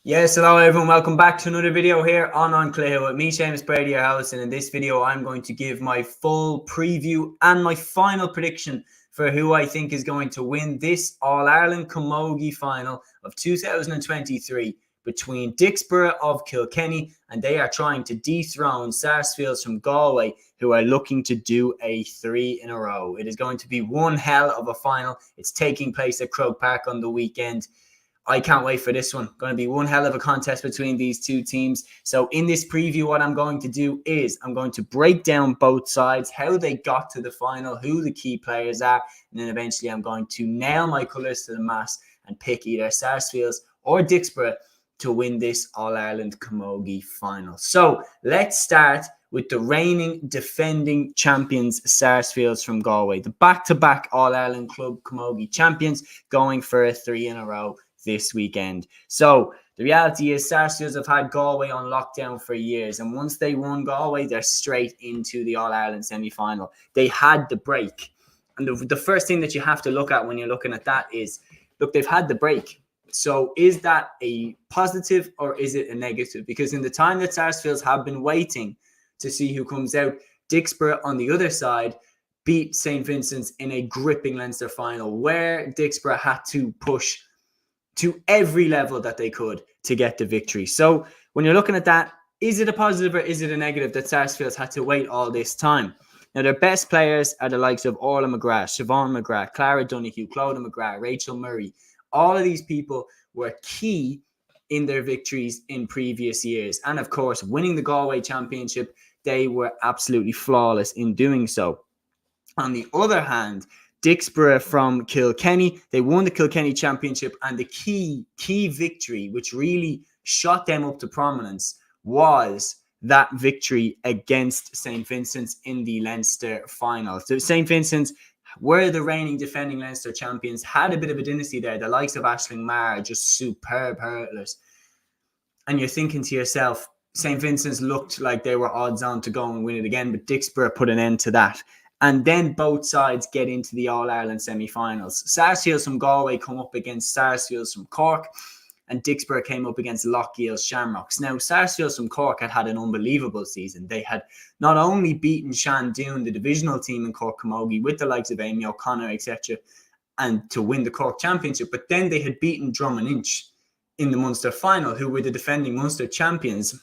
Yes, hello everyone. Welcome back to another video here on Cluiche with me, Seamus, Brady, your host. And in this video, I'm going to give my full preview and my final prediction for who I think is going to win this All-Ireland Camogie final of 2023 between Dicksboro of Kilkenny, and they are trying to dethrone Sarsfields from Galway, who are looking to do a 3 in a row. It is going to be one hell of a final. It's taking place at Croke Park on the weekend. I can't wait for this one. Going to be one hell of a contest between these two teams. So in this preview, what I'm going to do is I'm going to break down both sides, how they got to the final, who the key players are, and then eventually I'm going to nail my colours to the mast and pick either Sarsfields or Dicksboro to win this All-Ireland Camogie final. So let's start with the reigning defending champions, Sarsfields from Galway, the back-to-back All-Ireland Club Camogie champions, going for a 3 in a row this weekend. So the reality is Sarsfields have had Galway on lockdown for years, and once they won Galway, they're straight into the All-Ireland semi-final. They had the break, and the first thing that you have to look at when you're looking at that is, look, they've had the break. So is that a positive or is it a negative? Because in the time that Sarsfields have been waiting to see who comes out, Dicksboro on the other side beat St. Vincent's in a gripping Leinster final, where Dicksboro had to push to every level that they could to get the victory. So when you're looking at that, is it a positive or is it a negative that Sarsfields had to wait all this time? Now, their best players are the likes of Orla McGrath, Siobhan McGrath, Clara Donoghue, Clodagh McGrath, Rachel Murray. All of these people were key in their victories in previous years. And of course, winning the Galway Championship, they were absolutely flawless in doing so. On the other hand, Dicksboro from Kilkenny, they won the Kilkenny Championship, and the key victory, which really shot them up to prominence, was that victory against St. Vincent's in the Leinster final. So St. Vincent's were the reigning defending Leinster champions, had a bit of a dynasty there. The likes of Aisling Maher, just superb hurlers. And you're thinking to yourself, St. Vincent's looked like they were odds on to go and win it again, but Dicksboro put an end to that. And then both sides get into the All-Ireland semi-finals. Sarsfields from Galway come up against Sarsfields from Cork, and Dicksboro came up against Lochiel's Shamrocks. Now, Sarsfields from Cork had an unbelievable season. They had not only beaten Shandoon, the divisional team in Cork Camogie, with the likes of Amy O'Connor, etc., and to win the Cork Championship, but then they had beaten Drummond-Inch in the Munster final, who were the defending Munster champions,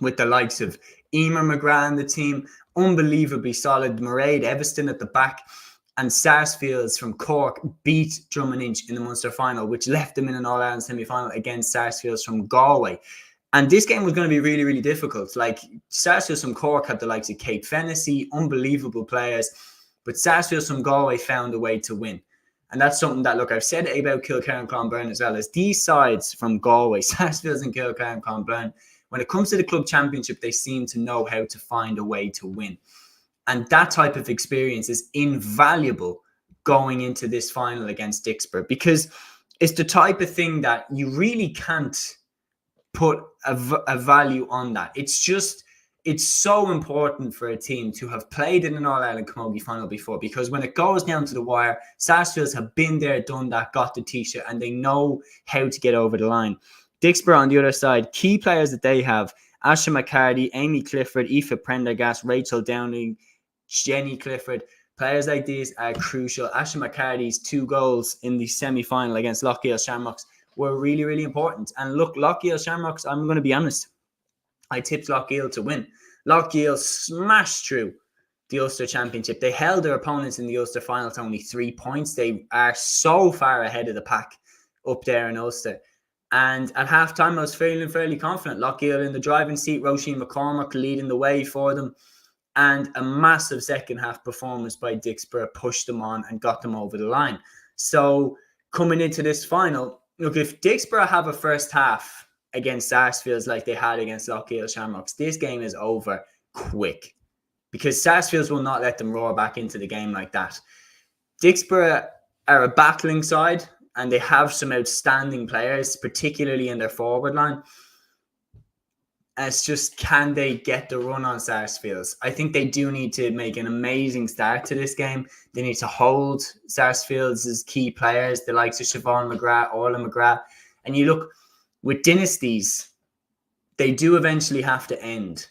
with the likes of Emer McGrath and the team, unbelievably solid. Mairead Everston at the back, and Sarsfields from Cork beat Drummond-Inch in the Munster final, which left them in an All-Ireland semi-final against Sarsfields from Galway. And this game was going to be really, really difficult. Like, Sarsfields from Cork had the likes of Kate Fennessy, unbelievable players, but Sarsfields from Galway found a way to win. And that's something that, look, I've said about Kilkenny and Clonberne as well, as these sides from Galway, Sarsfields and Kilkenny and Clonberne, when it comes to the club championship, they seem to know how to find a way to win. And that type of experience is invaluable going into this final against Dicksboro, because it's the type of thing that you really can't put a value on that. It's so important for a team to have played in an All-Ireland Camogie final before, because when it goes down to the wire, Sarsfields have been there, done that, got the t-shirt, and they know how to get over the line. Dicksboro on the other side, key players that they have: Asha McCarty, Amy Clifford, Aoife Prendergast, Rachel Downing, Jenny Clifford. Players like these are crucial. Asha McCarty's 2 goals in the semi-final against Lochiel's Shamrocks were really, really important. And look, Lochiel's Shamrocks, I'm going to be honest, I tipped Lochiel to win. Lochiel smashed through the Ulster Championship. They held their opponents in the Ulster final to only 3 points. They are so far ahead of the pack up there in Ulster. And at halftime, I was feeling fairly confident. Lochiel in the driving seat, Roisin McCormack leading the way for them. And a massive second half performance by Dicksboro pushed them on and got them over the line. So coming into this final, look, if Dicksboro have a first half against Sarsfields like they had against Lochiel Shamrocks, this game is over quick, because Sarsfields will not let them roar back into the game like that. Dicksboro are a battling side, and they have some outstanding players, particularly in their forward line. It's just, can they get the run on Sarsfields? I think they do need to make an amazing start to this game. They need to hold Sarsfields' key players, the likes of Siobhan McGrath, Orla McGrath. And you look, with dynasties, they do eventually have to end.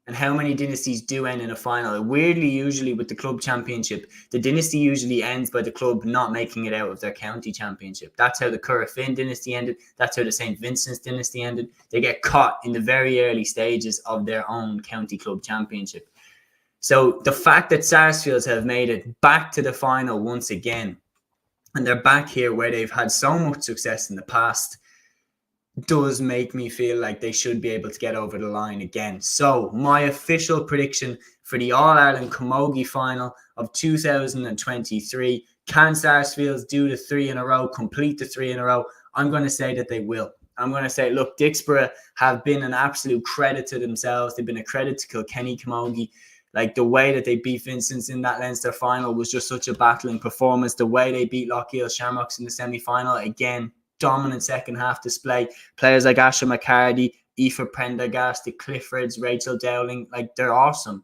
And how many dynasties do end in a final? Weirdly, usually with the club championship, the dynasty usually ends by the club not making it out of their county championship. That's how the Currafin dynasty ended. That's how the St. Vincent's dynasty ended. They get caught in the very early stages of their own county club championship. So the fact that Sarsfields have made it back to the final once again, and they're back here where they've had so much success in the past, does make me feel like they should be able to get over the line again. So my official prediction for the All-Ireland Camogie final of 2023, can Sarsfields do the 3 in a row, complete the 3 in a row? I'm going to say that they will. I'm going to say, look, Dicksboro have been an absolute credit to themselves. They've been a credit to Kilkenny Camogie. Like, the way that they beat Vincent's in that Leinster final was just such a battling performance. The way they beat Lochiel Shamrocks in the semi-final, again, dominant second half display. Players like Asher McCarty, Aoife Prendergast, the Cliffords, Rachel Dowling, like, they're awesome.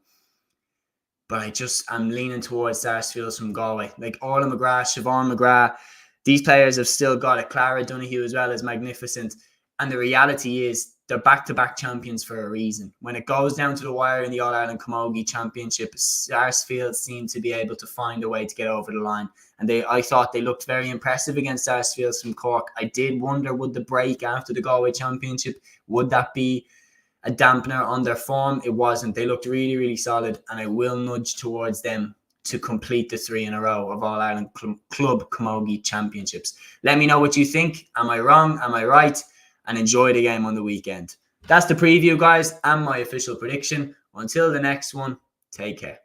But I'm leaning towards Sarsfields from Galway. Like, Orla McGrath, Siobhan McGrath, these players have still got it. Clara Donoghue as well is magnificent. And the reality is, they're back-to-back champions for a reason. When it goes down to the wire in the All-Ireland Camogie Championship, Sarsfields seem to be able to find a way to get over the line. And I thought they looked very impressive against Sarsfields from Cork. I did wonder, would the break after the Galway Championship, would that be a dampener on their form? It wasn't. They looked really, really solid, and I will nudge towards them to complete the 3 in a row of All-Ireland Club Camogie Championships. Let me know what you think. Am I wrong? Am I right? And enjoy the game on the weekend. That's the preview, guys, and my official prediction. Until the next one, take care.